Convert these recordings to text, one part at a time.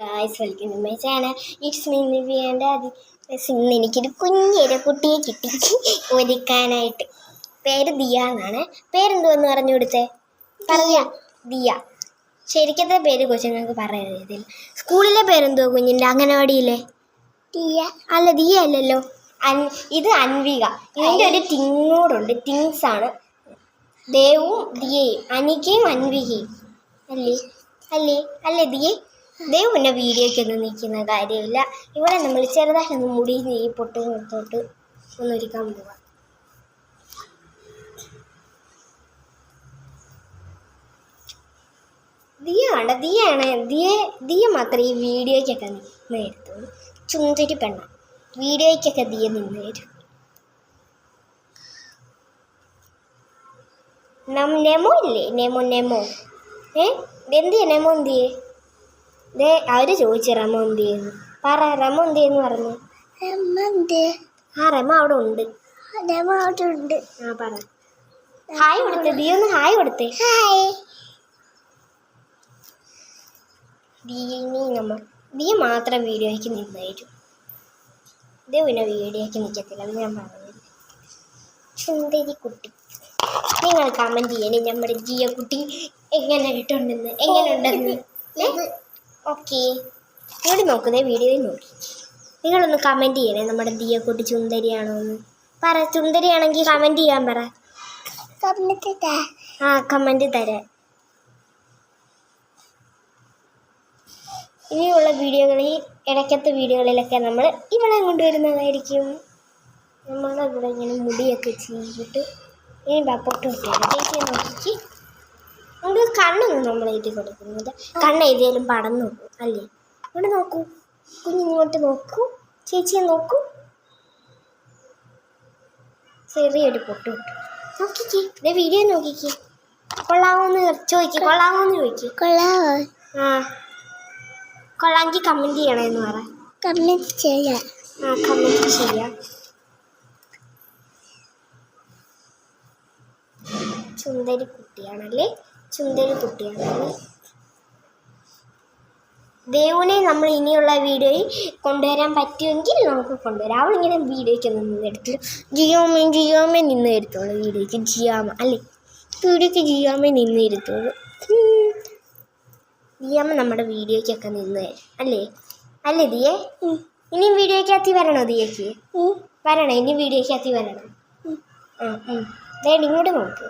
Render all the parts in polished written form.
Guys welcome to my channel. It's me Nivya and Aadi. ഇന്ന് എനിക്കൊരു കുഞ്ഞൊരു കുട്ടിയെ കിട്ടി ഒരുക്കാനായിട്ട്. പേര് ദിയ എന്നാണ്. പേരെന്തുവെന്ന് പറഞ്ഞു കൊടുത്തേ? ദിയ. ശരിക്കത്തെ പേര് കൊച്ചുങ്ങൾക്ക് പറയരുത്. സ്കൂളിലെ പേരെന്തുവാ കുഞ്ഞിൻ്റെ? അംഗനവാടിയിലെ ദിയ അല്ല, ദിയ അല്ലല്ലോ. ഇത് അൻവിക. ഇതിൻ്റെ ഒരു ടിങ്ങോടുണ്ട്. ടിങ്സാണ്. ദേവും ദിയയും, അനികയും അൻവികയും അല്ലേ അല്ലേ അല്ലേ ദിയെ? ദേവ് പിന്നെ വീഡിയോയ്ക്കൊന്നും നിൽക്കുന്ന കാര്യമില്ല. ഇവിടെ നമ്മൾ ചെറുതായിട്ടൊന്ന് മുടി ഈ പൊട്ട് തൊട്ട് ഒന്നൊരുക്കാൻ പോവാം. ദിയാണ് ദിയ മാത്രമേ ഈ വീഡിയോയ്ക്കൊക്കെ നിന്ന് തരത്തുള്ളൂ. ചുന്തിരി പെണ്ണ. വീഡിയോയ്ക്കൊക്കെ ദിയ നിന്ന് തരും. നെമോ ഇല്ലേ? നെമോ എന്തിയെ? നെമോ എന്തിയെ? അവര് ചോദിച്ചു റമോ എന്തിയെന്ന്. പറ, റമോ എന്തിയെന്ന് പറഞ്ഞു. റമോ അവിടെ ഉണ്ട്. ആ പറ. ഹായ് കൊടുത്തേ ദിയ, ഒന്ന് ഹായ് കൊടുത്തേ. ദിയ മാത്രം വീഡിയോയ്ക്ക് നിന്നായിരുന്നു. ഇത് പിന്നെ വീഡിയോയ്ക്ക് നിൽക്കത്തില്ല, അത് ഞാൻ പറഞ്ഞത്. സുന്ദരി കുട്ടി. നിങ്ങൾ കമൻറ്റ് ചെയ്യണേ നമ്മുടെ ജിയ കുട്ടി എങ്ങനെ ഉണ്ടെന്ന്. ഓക്കെ, ഇവിടെ നോക്കുന്നേ വീഡിയോയിൽ നോക്കി. നിങ്ങളൊന്ന് കമൻറ്റ് ചെയ്യണേ നമ്മുടെ ദിയ കുട്ടി സുന്ദരിയാണോ എന്ന്. പറ, സുന്ദരിയാണെങ്കിൽ കമൻറ്റ് ചെയ്യാൻ പറ. കമൻറ്റ് തരാം. ഇനിയുള്ള വീഡിയോകളിൽ, ഇടയ്ക്കത്തെ വീഡിയോകളിലൊക്കെ നമ്മൾ ഇവിടെ കൊണ്ടുവരുന്നതായിരിക്കും. നമ്മളുടെ ഇവിടെ ഇങ്ങനെ മുടിയൊക്കെ ചെയ്തിട്ട് ഇനി പൊട്ട് കിട്ടിയാണ്. ചേച്ചിയെ നോക്കി നമുക്ക് കണ്ണൊന്നും നമ്മൾ എഴുതി കൊടുക്കുന്നത്. കണ്ണ് എഴുതിയാലും പടന്നു പോകും അല്ലേ? ഇവിടെ നോക്കൂ, കുഞ്ഞിങ്ങോട്ട് നോക്കൂ, ചേച്ചിയെ നോക്കൂ. ചെറിയൊരു പൊട്ട് കിട്ടും. നോക്കിക്കേ, ഇതേ വീഡിയോ നോക്കിക്കേ. കൊള്ളാമോന്ന് ചോദിക്കും. കൊള്ളാമോ? കൊള്ളാമെങ്കിൽ കമൻറ്റ് ചെയ്യണമെന്ന് പറ. കമൻറ്റ് ചെയ്യാം. സുന്ദരി കുട്ടിയാണല്ലേ. ദേവുനെ നമ്മൾ ഇനിയുള്ള വീഡിയോയിൽ കൊണ്ടുവരാൻ പറ്റുമെങ്കിൽ നമുക്ക് കൊണ്ടുവരാം. അവളിങ്ങനെ വീഡിയോയ്ക്കൊന്നും നിന്ന് എടുത്തില്ല. ജിയോമേ നിന്ന് തരത്തുള്ളൂ വീഡിയോയ്ക്ക്. വീഡിയോയ്ക്ക് ജിയോമേ നിന്ന് തരത്തുള്ളൂ. ദിയാമ്മ നമ്മുടെ വീഡിയോയ്ക്കൊക്കെ നിന്ന് തരും അല്ലേ ദിയേ? ഇനി വീഡിയോയ്ക്കകത്ത് വരണോ ദിയയ്ക്ക്? വരണം, ഇനി വീഡിയോയ്ക്കകത്ത് വരണം. ഇങ്ങോട്ട് നോക്ക്.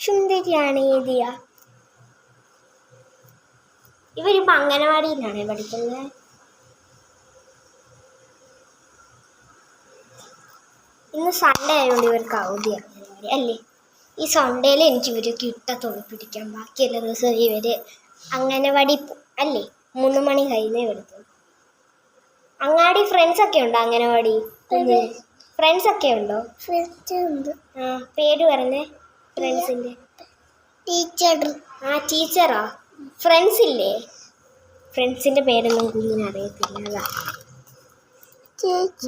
സുന്ദരിയാണ് ദിയ. ഇവരിപ്പോൾ അംഗനവാടിയിലാണ് പഠിക്കുന്നത്. ഇന്ന് സൺഡേ ആയതുകൊണ്ട് ഇവർക്ക് അവധിയാണ് അല്ലേ? ഈ സൺഡേയിൽ എനിക്ക് ഇവർ കിട്ടത്തുള്ളൂ പിടിക്കാൻ. ബാക്കിയുള്ള ദിവസം ഇവർ അംഗനവാടി അല്ലേ? 3 മണി കഴിഞ്ഞേ വരത്തുള്ളൂ. അങ്ങാടി ഫ്രണ്ട്സൊക്കെ ഉണ്ടോ? അംഗനവാടി ഫ്രണ്ട്സൊക്കെ ഉണ്ടോ? പേര് പറഞ്ഞേ ഫ്രണ്ട്സിൻ്റെ. ടീച്ചറാ? ഫ്രണ്ട്സ് ഇല്ലേ? ഫ്രണ്ട്സിൻ്റെ പേരൊന്നും കുഞ്ഞിന് അറിയത്തില്ല.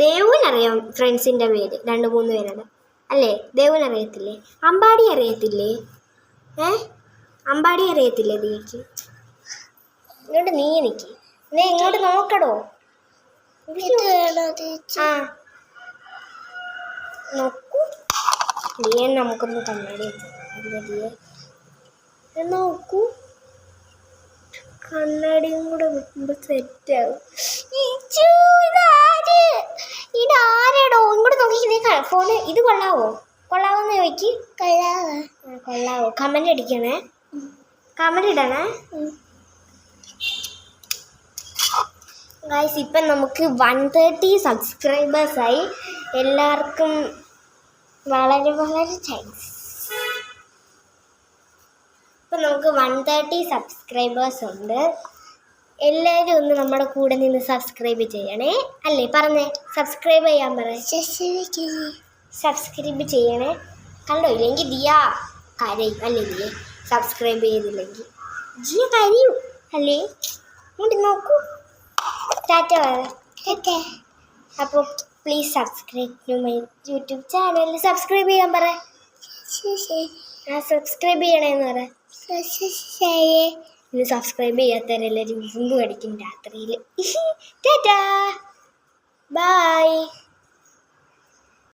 ദേവുവിനറിയാം ഫ്രണ്ട്സിൻ്റെ പേര്, 2-3 പേരാണ് അല്ലേ? ദേവുവിനറിയത്തില്ലേ? അമ്പാടി അറിയത്തില്ലേ? അമ്പാടി അറിയത്തില്ലേ ദിയക്ക്? ഇങ്ങോട്ട് നീ എനിക്ക് ഇങ്ങോട്ട് നോക്കടോ. നോക്കൂ ദിയെ, നമുക്കൊന്ന് കണ്ണാടി ദിയെ നോക്കൂ. കണ്ണാടിയും കൂടെ വെക്കുമ്പോൾ സെറ്റാവും. ഇതാരടോ? ഇങ്ങോട്ട് നോക്കി ഫോണ്. ഇത് കൊള്ളാവോന്ന് ചോദിക്ക്. കൊള്ളാവോ? കമൻ്റ് അടിക്കണേ, കമൻ്റ് ഇടണേ ഗായ്സ്. ഇപ്പം നമുക്ക് 130 സബ്സ്ക്രൈബേഴ്സായി. എല്ലാവർക്കും വളരെ താങ്ക്സ്. ഇപ്പം നമുക്ക് 130 സബ്സ്ക്രൈബേഴ്സ് ഉണ്ട്. എല്ലാവരും ഒന്ന് നമ്മുടെ കൂടെ നിന്ന് സബ്സ്ക്രൈബ് ചെയ്യണേ അല്ലേ? പറഞ്ഞേ, സബ്സ്ക്രൈബ് ചെയ്യാൻ പറ. സബ്സ്ക്രൈബ് ചെയ്യണേ. കണ്ടോ? ഇല്ലെങ്കിൽ ദിയ കരയും അല്ലേ? ദിയെ സബ്സ്ക്രൈബ് ചെയ്തില്ലെങ്കിൽ ജിയ കരയും അല്ലേ? ഇങ്ങോട്ട് നോക്കൂ. ടാറ്റ പറ. അപ്പോൾ please subscribe to my YouTube channel. Subscribe ചെയ്യാൻ പറ. ആ സബ്സ്ക്രൈബ് ചെയ്യണേന്ന് പറ. ഇന്ന് സബ്സ്ക്രൈബ് ചെയ്യാത്തവരെല്ലാവരും ഇരുമ്പ് കടിക്കും രാത്രിയിൽ. ടാറ്റാ.